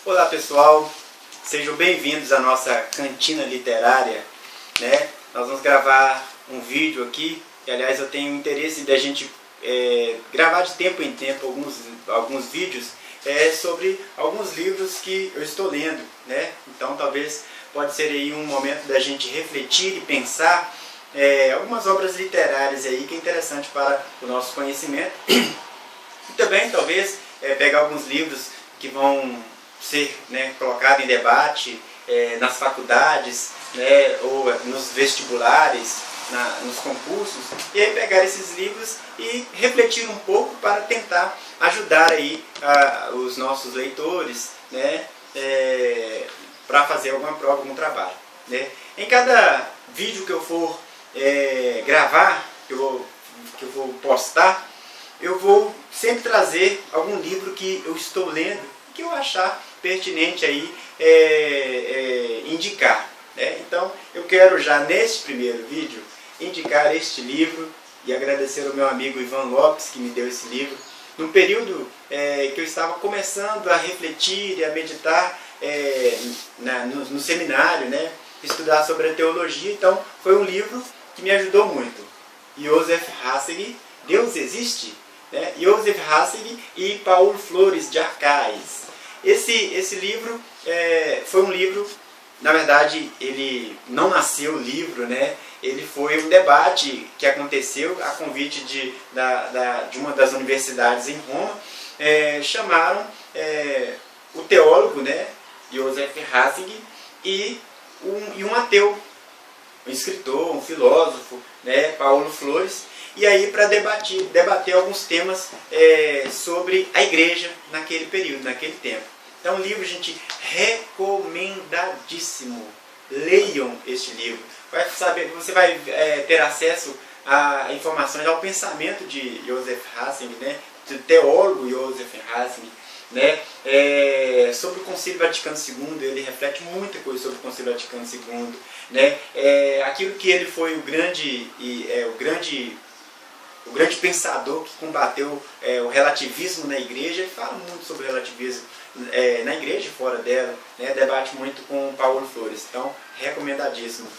Olá pessoal, sejam bem-vindos à nossa cantina literária, né? Nós vamos gravar um vídeo aqui, e aliás eu tenho interesse de a gente gravar de tempo em tempo alguns vídeos sobre alguns livros que eu estou lendo, né? Então talvez pode ser aí um momento da gente refletir e pensar algumas obras literárias aí que é interessante para o nosso conhecimento. E também talvez pegar alguns livros que vão ser colocados em debate nas faculdades, ou nos vestibulares, nos concursos, e aí pegar esses livros e refletir um pouco para tentar ajudar aí os nossos leitores, para fazer alguma prova, algum trabalho, né? Em cada vídeo que eu for gravar, que eu vou postar, eu vou sempre trazer algum livro que eu estou lendo, que eu achar pertinente aí indicar, né? Então eu quero já neste primeiro vídeo indicar este livro e agradecer ao meu amigo Ivan Lopes que me deu esse livro no período que eu estava começando a refletir e a meditar no seminário, né? Estudar sobre a teologia. Então foi um livro que me ajudou muito. Joseph Ratzinger, Deus Existe? Joseph Ratzinger e Paulo Flores de Arcais. Esse livro foi um livro, na verdade ele não nasceu livro, né? Ele foi um debate que aconteceu a convite de uma das universidades em Roma. Chamaram o teólogo, né, Joseph Ratzinger e um ateu, um escritor, um filósofo, né, Paulo Flores, e aí para debater alguns temas sobre a igreja naquele período, naquele tempo. Então, um livro, gente, recomendadíssimo. Leiam este livro. Você vai ter acesso a informações, ao pensamento de Joseph Ratzinger, né, do teólogo Joseph Ratzinger, né, sobre o Concílio Vaticano II. Ele reflete muita coisa sobre o Concílio Vaticano II, né, aquilo que ele foi o grande pensador que combateu o relativismo na igreja. Ele fala muito sobre o relativismo na igreja e fora dela, né? Debate muito com Paulo Flores. Então, recomendadíssimo.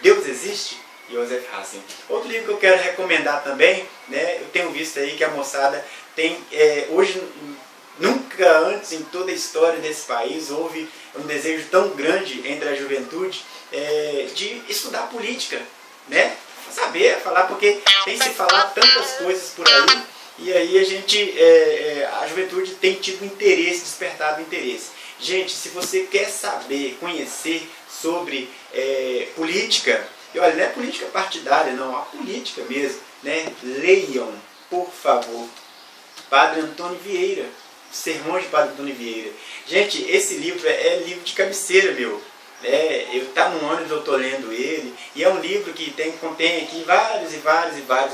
Deus Existe? Joseph Ratzinger. Outro livro que eu quero recomendar também, né? Eu tenho visto aí que a moçada tem, hoje, nunca antes em toda a história desse país, houve um desejo tão grande entre a juventude de estudar política, né? Saber falar, porque tem se falado tantas coisas por aí, e aí a juventude tem tido interesse, despertado interesse. Gente, se você quer saber, conhecer sobre política, e olha, não é política partidária não, a política mesmo, né? Leiam, por favor, Padre Antônio Vieira, Sermões de Padre Antônio Vieira. Gente, esse livro é livro de cabeceira meu. Tá no ônibus, eu estou lendo ele, e é um livro que contém aqui vários,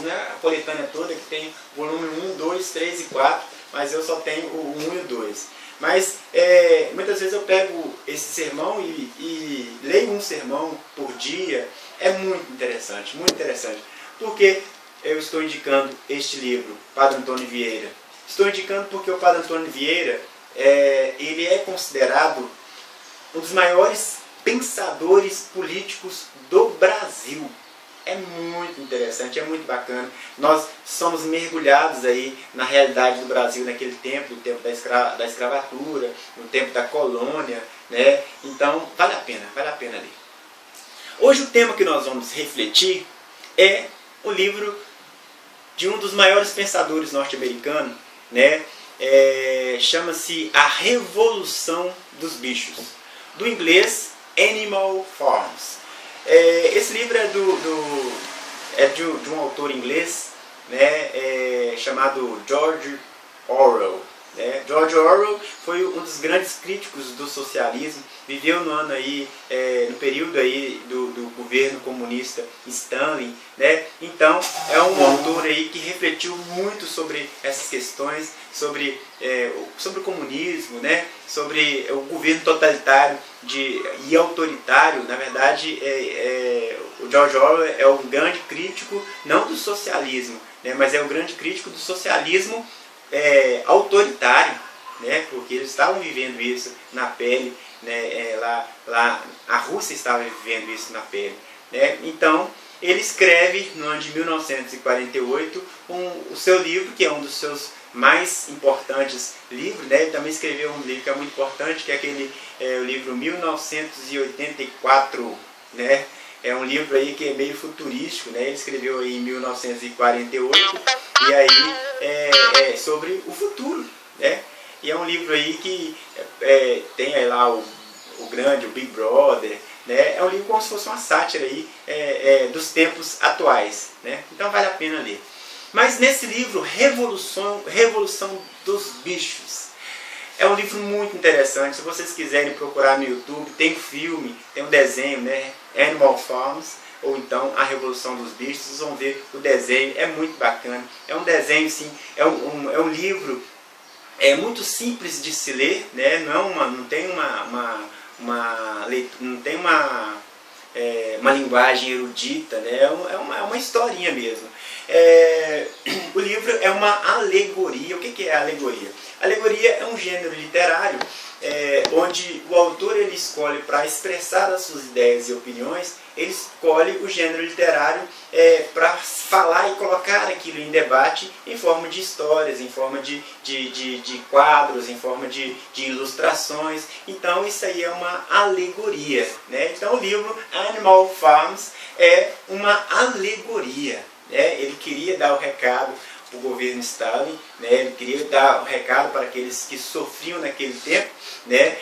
não é a coletânea toda que tem volume 1, 2, 3 e 4, mas eu só tenho o 1 e o 2. Mas muitas vezes eu pego esse sermão e leio um sermão por dia. É muito interessante, porque eu estou indicando este livro, Padre Antônio Vieira. Estou indicando porque o Padre Antônio Vieira ele é considerado um dos maiores pensadores políticos do Brasil. É muito interessante, é muito bacana. Nós somos mergulhados aí na realidade do Brasil naquele tempo, no tempo da escravatura, no tempo da colônia, né? Então vale a pena ler. Hoje o tema que nós vamos refletir é o livro de um dos maiores pensadores norte-americanos, né? Chama-se A Revolução dos Bichos, do inglês Animal Farms. Esse livro é de um autor inglês, né, chamado George Orwell. George Orwell foi um dos grandes críticos do socialismo, viveu no período aí do governo comunista Stalin, né? Então é um autor aí que refletiu muito sobre essas questões, sobre o comunismo, né? Sobre o governo totalitário e autoritário. Na verdade, o George Orwell é um grande crítico não do socialismo, né? Mas é um grande crítico do socialismo autoritário, né, porque eles estavam vivendo isso na pele, né, lá a Rússia estava vivendo isso na pele, né. Então ele escreve no ano de 1948 o seu livro, que é um dos seus mais importantes livros, né. Ele também escreveu um livro que é muito importante, que é o livro 1984, né. É um livro aí que é meio futurístico, né? Ele escreveu aí em 1948 e aí é sobre o futuro, né? E é um livro aí que tem aí lá o Big Brother, né? É um livro como se fosse uma sátira aí dos tempos atuais, né? Então vale a pena ler. Mas nesse livro, Revolução dos Bichos, é um livro muito interessante. Se vocês quiserem procurar no YouTube, tem filme, tem um desenho, né? Animal Farms, ou então A Revolução dos Bichos. Vocês vão ver o desenho, é muito bacana. É um desenho, sim, é um livro muito simples de se ler, né? Não tem uma linguagem erudita, né? É uma historinha mesmo. O livro é uma alegoria. O que é alegoria? Alegoria é um gênero literário onde o autor ele escolhe, para expressar as suas ideias e opiniões, ele escolhe o gênero literário para falar e colocar aquilo em debate em forma de histórias, em forma de quadros, em forma de ilustrações. Então isso aí é uma alegoria, né? Então o livro Animal Farms é uma alegoria, né? Ele queria dar o recado o governo Stalin, né? Ele queria dar o recado para aqueles que sofriam naquele tempo, né?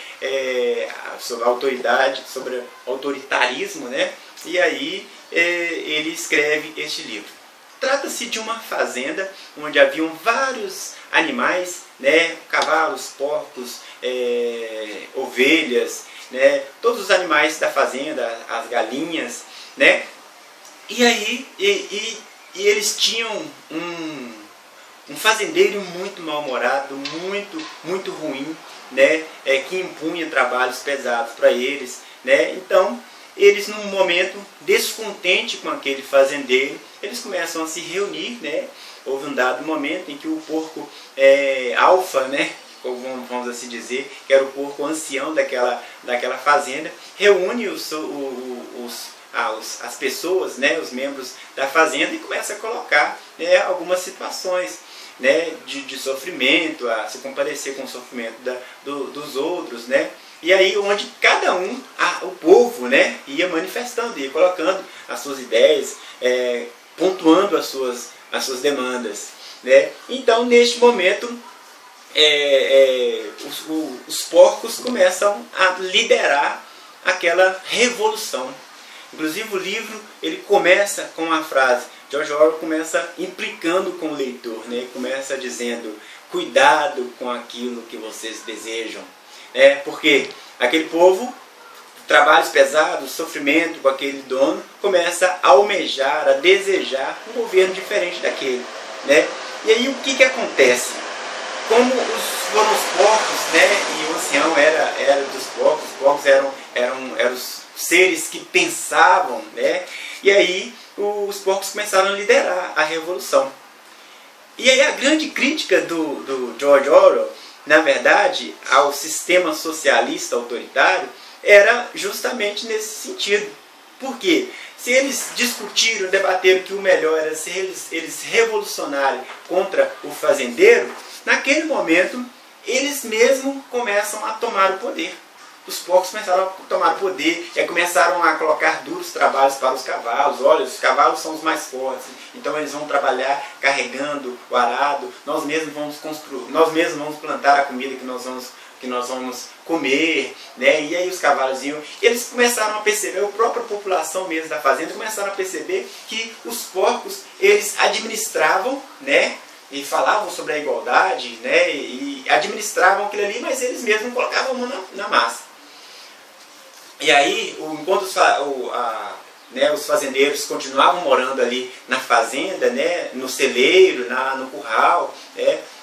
Sobre a autoridade, sobre o autoritarismo, né? E aí ele escreve este livro. Trata-se de uma fazenda onde haviam vários animais, né? Cavalos, porcos, ovelhas, né? Todos os animais da fazenda, as galinhas, né? E aí e eles tinham um fazendeiro muito mal-humorado, muito ruim, né, que impunha trabalhos pesados para eles, né. Então, eles num momento descontente com aquele fazendeiro, eles começam a se reunir, né. Houve um dado momento em que o porco alfa, né, vamos assim dizer, que era o porco ancião daquela fazenda, reúne as pessoas, né, os membros da fazenda, e começa a colocar, né, algumas situações, né, de sofrimento, a se compadecer com o sofrimento dos outros, né, e aí onde cada um, o povo, né, ia manifestando, ia colocando as suas ideias, pontuando as suas demandas, né. Então neste momento os porcos começam a liderar aquela revolução. Inclusive o livro ele começa com uma frase, George Orwell começa implicando com o leitor, né? Começa dizendo, cuidado com aquilo que vocês desejam. Porque aquele povo, trabalhos pesados, sofrimento com aquele dono, começa a almejar, a desejar um governo diferente daquele, né? E aí o que acontece? Como foram os porcos, né? E o ancião era dos porcos, os porcos eram os seres que pensavam, né? E aí os porcos começaram a liderar a revolução. E aí a grande crítica do George Orwell, na verdade, ao sistema socialista autoritário, era justamente nesse sentido. Por quê? Se eles discutiram, debateram que o melhor era se eles revolucionarem contra o fazendeiro, naquele momento eles mesmos começam a tomar o poder. Os porcos começaram a tomar poder e começaram a colocar duros trabalhos para os cavalos. Olha, os cavalos são os mais fortes, então eles vão trabalhar carregando o arado, nós mesmos vamos construir, nós mesmos vamos plantar a comida que nós vamos comer, né? E aí os cavalos iam, eles começaram a perceber, a própria população mesmo da fazenda começaram a perceber que os porcos, eles administravam, né? E falavam sobre a igualdade, né? E administravam aquilo ali, mas eles mesmos colocavam a mão na massa. E aí, enquanto os fazendeiros continuavam morando ali na fazenda, né, no celeiro, no curral,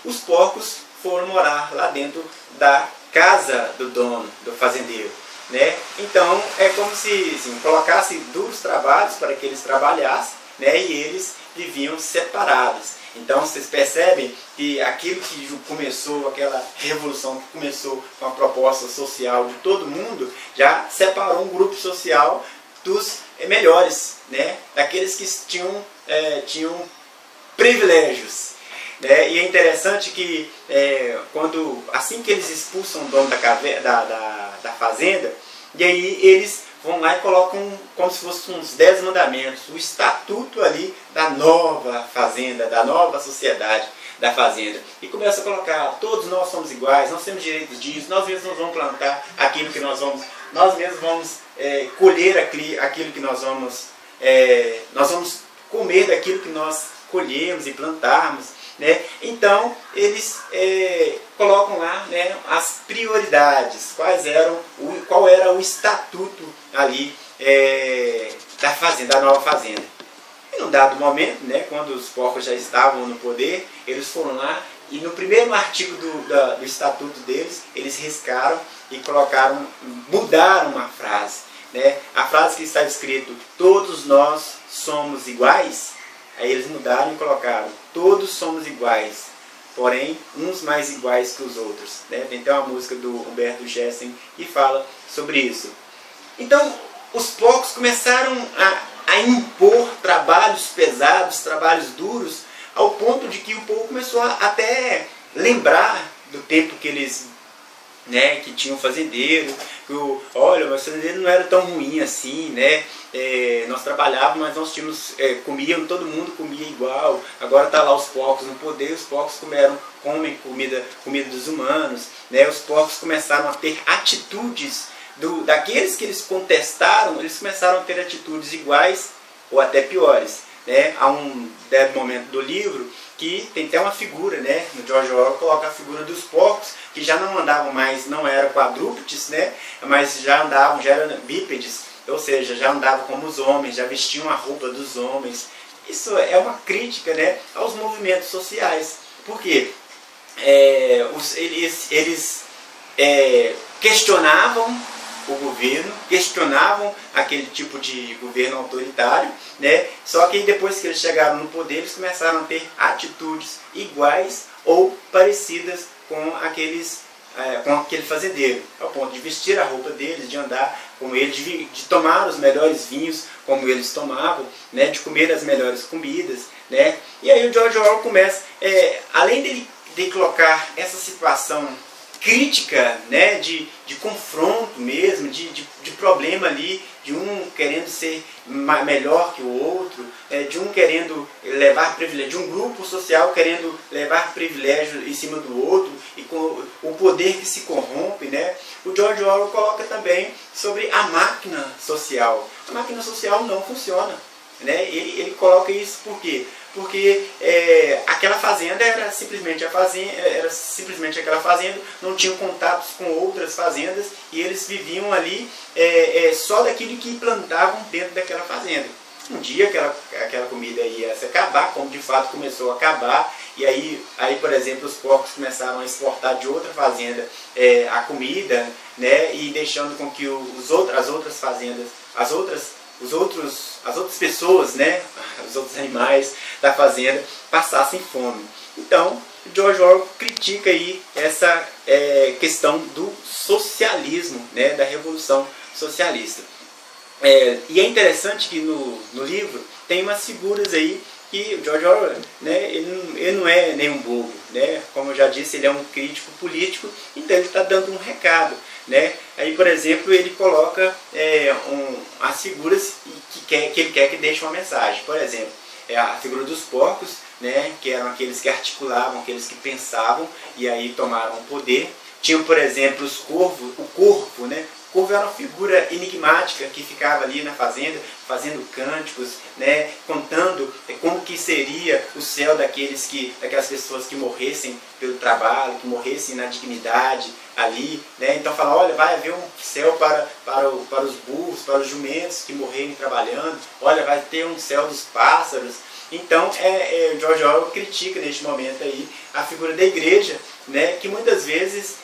os porcos foram morar lá dentro da casa do dono, do fazendeiro, né? Então, é como se assim, colocasse duros trabalhos para que eles trabalhassem, né, e eles viviam separados. Então vocês percebem que aquilo que começou, aquela revolução que começou com a proposta social de todo mundo, já separou um grupo social dos melhores, né? Daqueles que tinham privilégios. Né? E é interessante que assim que eles expulsam o dono da fazenda, e aí eles vão lá e colocam como se fossem uns 10 mandamentos, o estatuto ali da nova fazenda, da nova sociedade da fazenda. E começa a colocar, todos nós somos iguais, nós temos direito disso, nós mesmos vamos plantar aquilo que nós mesmos vamos colher aquilo que nós vamos comer daquilo que nós colhemos e plantarmos. Né? Então eles colocam lá, né, as prioridades, qual era o estatuto ali da fazenda, da nova fazenda. E num dado momento, né, quando os porcos já estavam no poder, eles foram lá e no primeiro artigo do estatuto deles, eles riscaram e mudaram uma frase. Né? A frase que está escrito, todos nós somos iguais, aí eles mudaram e colocaram, todos somos iguais, porém uns mais iguais que os outros. Né? Tem até uma música do Humberto Gessing que fala sobre isso. Então os porcos começaram a impor trabalhos pesados, trabalhos duros, ao ponto de que o povo começou a até lembrar do tempo que eles, né, que tinham fazendeiro, que olha, mas o fazendeiro não era tão ruim assim, né? Nós trabalhávamos, mas nós tínhamos, todo mundo comia igual, agora está lá os porcos no poder, os porcos comem comida dos humanos, né? Os porcos começaram a ter atitudes, daqueles que eles contestaram, eles começaram a ter atitudes iguais ou até piores. Né? Há um dado momento do livro que tem até uma figura, né? No George Orwell coloca a figura dos porcos, que já não andavam mais, não eram quadrúpedes, né? Mas já andavam, já eram bípedes, ou seja, já andavam como os homens, já vestiam a roupa dos homens. Isso é uma crítica, né, aos movimentos sociais. Por quê? Eles questionavam o governo, questionavam aquele tipo de governo autoritário, né? Só que depois que eles chegaram no poder, eles começaram a ter atitudes iguais ou parecidas com aquele fazendeiro, ao ponto de vestir a roupa deles, de andar como eles, de tomar os melhores vinhos como eles tomavam, né? De comer as melhores comidas, né? E aí o George Orwell começa, além de colocar essa situação crítica, né, de confronto mesmo, de problema ali, de um querendo ser melhor que o outro, de um querendo levar privilégio, de um grupo social querendo levar privilégio em cima do outro, e com o poder que se corrompe, né? O George Orwell coloca também sobre a máquina social. A máquina social não funciona. Né? Ele coloca isso por quê? Porque aquela fazenda era simplesmente aquela fazenda, não tinham contatos com outras fazendas e eles viviam ali só daquilo que plantavam dentro daquela fazenda. Um dia aquela comida ia se acabar, como de fato começou a acabar, e aí por exemplo, os porcos começaram a exportar de outra fazenda a comida, né? E deixando com que as outras fazendas, as outras pessoas, né, os outros animais da fazenda passassem fome. Então, George Orwell critica aí essa questão do socialismo, né, da revolução socialista. E é interessante que no livro tem umas figuras aí que o George Orwell, né, ele não é nenhum bobo, né? Como eu já disse, ele é um crítico político, então ele está dando um recado. Né? Aí, por exemplo, ele coloca as figuras que ele quer que deixe uma mensagem. Por exemplo, a figura dos porcos, né, que eram aqueles que articulavam, aqueles que pensavam e aí tomaram o poder. Tinham, por exemplo, o corvo, né? O corvo era uma figura enigmática que ficava ali na fazenda, fazendo cânticos, né, contando como que seria o céu daquelas pessoas que morressem pelo trabalho, que morressem na dignidade ali, né? Então fala, olha, vai haver um céu para os burros, para os jumentos que morrerem trabalhando, olha, vai ter um céu dos pássaros. Então, George Orwell critica neste momento aí a figura da igreja, né, que muitas vezes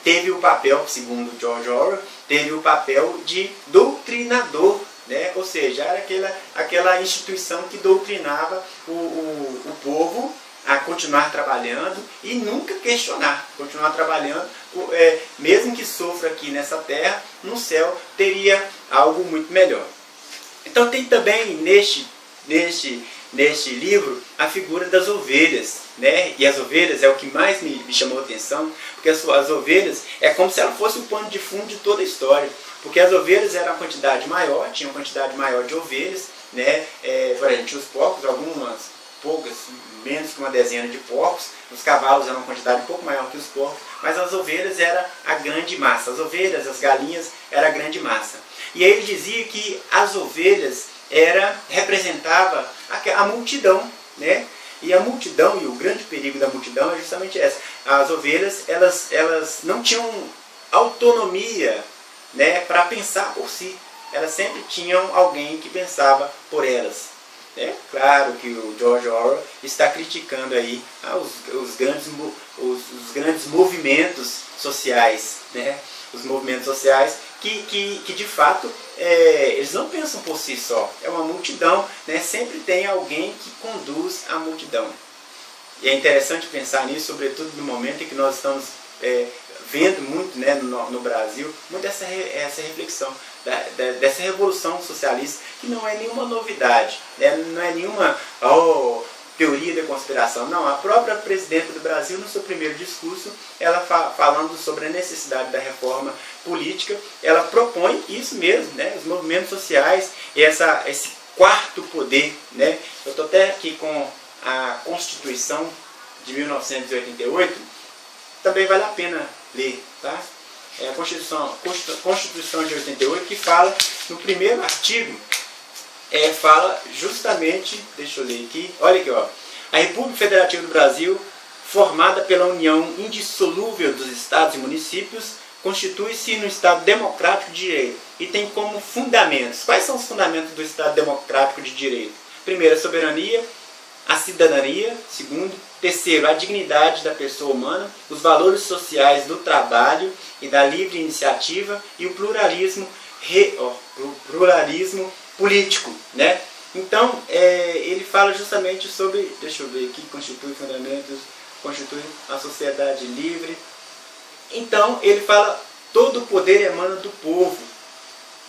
teve o papel, segundo George Orwell, teve o papel de doutrinador né? Ou seja, era aquela instituição que doutrinava o povo a continuar trabalhando e nunca questionar, continuar trabalhando, mesmo que sofra aqui nessa terra, no céu teria algo muito melhor. Então tem também neste livro a figura das ovelhas, né? E as ovelhas é o que mais me chamou a atenção, porque as ovelhas é como se ela fosse o pano de fundo de toda a história, porque as ovelhas eram uma quantidade maior, tinha uma quantidade maior de ovelhas, né? Por exemplo, tinha os porcos, algumas poucas, menos que uma dezena de porcos, os cavalos eram uma quantidade um pouco maior que os porcos, mas as ovelhas era a grande massa, as ovelhas, as galinhas era a grande massa. E aí ele dizia que as ovelhas representava a multidão, né? E a multidão, e o grande perigo da multidão é justamente essa. As ovelhas, elas não tinham autonomia, né, para pensar por si. Elas sempre tinham alguém que pensava por elas. É claro que o George Orwell está criticando aí os grandes movimentos sociais, né? Os movimentos sociais que de fato eles não pensam por si só. É uma multidão, né? Sempre tem alguém que conduz a multidão. E é interessante pensar nisso, sobretudo no momento em que nós estamos vendo muito, né, no Brasil, muito essa reflexão dessa revolução socialista, que não é nenhuma novidade, né, não é nenhuma teoria da conspiração. Não, a própria presidenta do Brasil, no seu primeiro discurso, ela falando sobre a necessidade da reforma política, ela propõe isso mesmo, né, os movimentos sociais, esse quarto poder, né. Eu estou até aqui com a Constituição de 1988, também vale a pena ler, tá? É a Constituição de 88, que fala, no primeiro artigo, fala justamente, deixa eu ler aqui, olha aqui, ó, a República Federativa do Brasil, formada pela união indissolúvel dos estados e municípios, constitui-se no Estado democrático de direito e tem como fundamentos. Quais são os fundamentos do Estado democrático de direito? Primeiro, a soberania, a cidadania. Segundo, terceiro, a dignidade da pessoa humana, os valores sociais do trabalho e da livre iniciativa e o pluralismo político, né? Então, ele fala justamente sobre, deixa eu ver aqui, constitui fundamentos, constitui a sociedade livre. Então, ele fala, todo o poder emana do povo,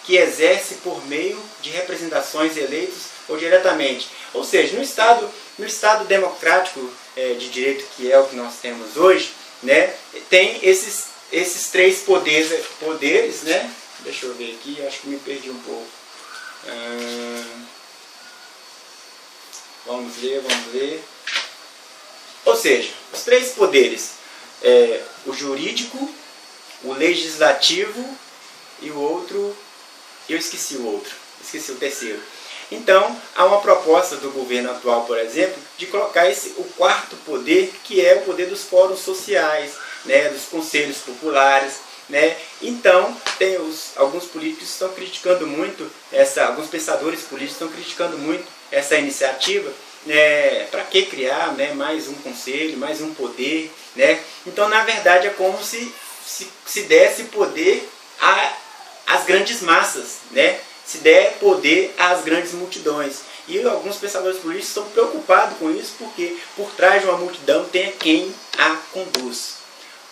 que exerce por meio de representações eleitas ou diretamente. Ou seja, no Estado democrático de direito, que é o que nós temos hoje, né, tem esses três poderes, né? Deixa eu ver aqui, acho que me perdi um pouco. Vamos ler. Ou seja, os três poderes, o jurídico, o legislativo e o outro, eu esqueci o terceiro. Então, há uma proposta do governo atual, por exemplo, de colocar o quarto poder, que é o poder dos fóruns sociais, né, dos conselhos populares, né? Então, alguns políticos estão criticando muito, alguns pensadores políticos estão criticando muito essa iniciativa, né? Para que criar, né, mais um conselho, mais um poder, né? Então, na verdade, é como se desse poder às grandes massas, né? Se der poder às grandes multidões. E alguns pensadores políticos estão preocupados com isso, porque por trás de uma multidão tem quem a conduz.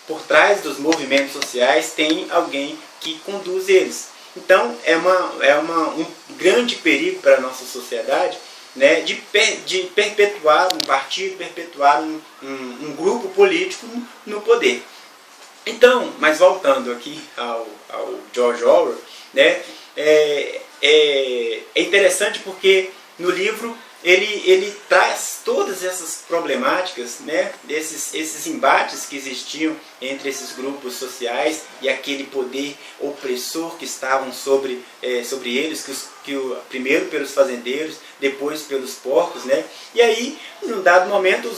Por trás dos movimentos sociais tem alguém que conduz eles. Então é um grande perigo para a nossa sociedade, né, de perpetuar um partido, perpetuar um grupo político no poder. Então, mas voltando aqui ao George Orwell, né, é interessante porque no livro ele traz todas essas problemáticas, né, esses embates que existiam entre esses grupos sociais e aquele poder opressor que estavam sobre eles, primeiro pelos fazendeiros, depois pelos porcos, né? E aí, num dado momento,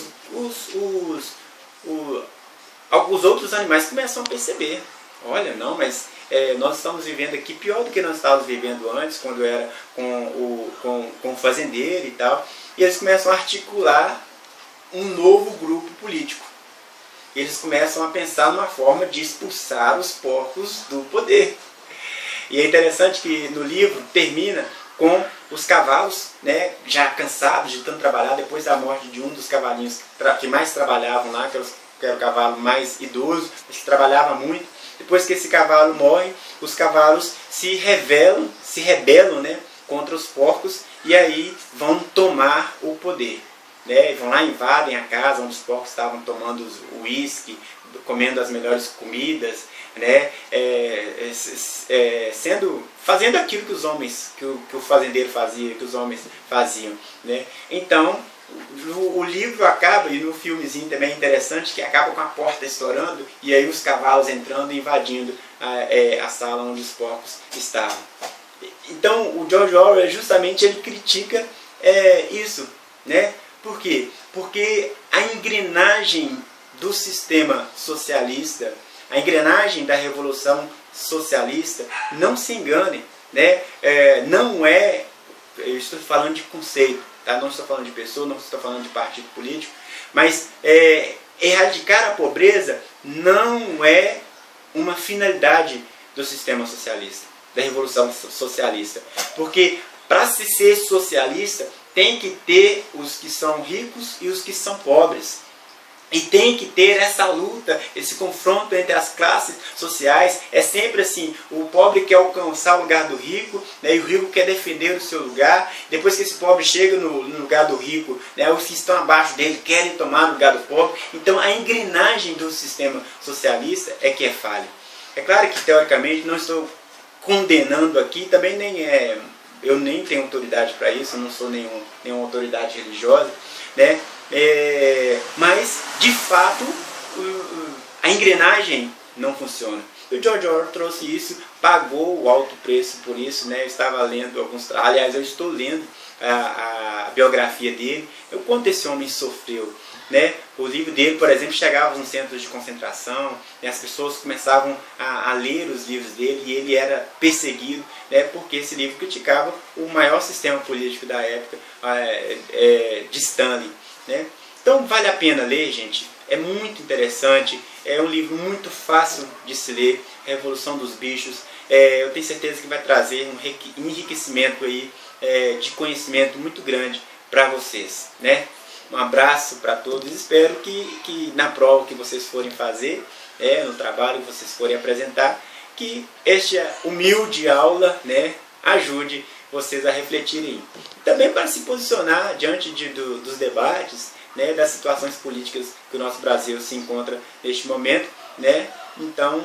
alguns outros animais começam a perceber, olha, não, mas nós estamos vivendo aqui pior do que nós estávamos vivendo antes, quando era com o fazendeiro e tal. E eles começam a articular um novo grupo político. Eles começam a pensar numa forma de expulsar os porcos do poder. E é interessante que no livro termina com os cavalos, né, já cansados de tanto trabalhar, depois da morte de um dos cavalinhos que mais trabalhavam lá, que era o cavalo mais idoso, que trabalhava muito. Depois que esse cavalo morre, os cavalos se rebelam, né, contra os porcos, e aí vão tomar o poder. Né, vão lá, invadem a casa onde os porcos estavam tomando o uísque, comendo as melhores comidas, né, fazendo aquilo que os homens, que o fazendeiro fazia, que os homens faziam. Né. Então, o livro acaba, e no filmezinho também é interessante, que acaba com a porta estourando, e aí os cavalos entrando e invadindo a sala onde os porcos estavam. Então, o George Orwell, justamente, ele critica isso, né? Por quê? Porque a engrenagem do sistema socialista, a engrenagem da revolução socialista, não se engane, né? Não é, eu estou falando de conceito, tá? Não estou falando de pessoa, não estou falando de partido político, mas erradicar a pobreza não é uma finalidade do sistema socialista, da revolução socialista. Porque para se ser socialista, tem que ter os que são ricos e os que são pobres. E tem que ter essa luta, esse confronto entre as classes sociais. É sempre assim, o pobre quer alcançar o lugar do rico, né, e o rico quer defender o seu lugar. Depois que esse pobre chega no lugar do rico, né, os que estão abaixo dele querem tomar o lugar do pobre. Então a engrenagem do sistema socialista é que é falha. É claro que teoricamente não estou condenando aqui, também eu nem tenho autoridade para isso, eu não sou nenhuma autoridade religiosa, né? Mas, de fato, a engrenagem não funciona. O George Orwell trouxe isso, pagou o alto preço por isso, né? Eu estava lendo aliás, eu estou lendo a biografia dele, o quanto esse homem sofreu. Né? O livro dele, por exemplo, chegava nos centros de concentração, né? As pessoas começavam a ler os livros dele e ele era perseguido, né? Porque esse livro criticava o maior sistema político da época, de Stalin. Né? Então vale a pena ler, gente, é muito interessante, é um livro muito fácil de se ler, Revolução dos Bichos. Eu tenho certeza que vai trazer um enriquecimento aí, de conhecimento muito grande para vocês. Né? Um abraço para todos, espero que na prova que vocês forem fazer, no trabalho que vocês forem apresentar, que esta humilde aula, né, ajude vocês a refletirem. Também para se posicionar diante dos debates, né, das situações políticas que o nosso Brasil se encontra neste momento. Né? Então,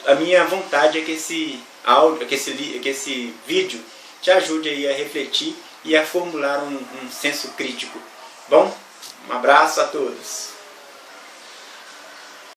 a minha vontade é que esse áudio, que esse vídeo te ajude aí a refletir e a formular um senso crítico. Bom, um abraço a todos.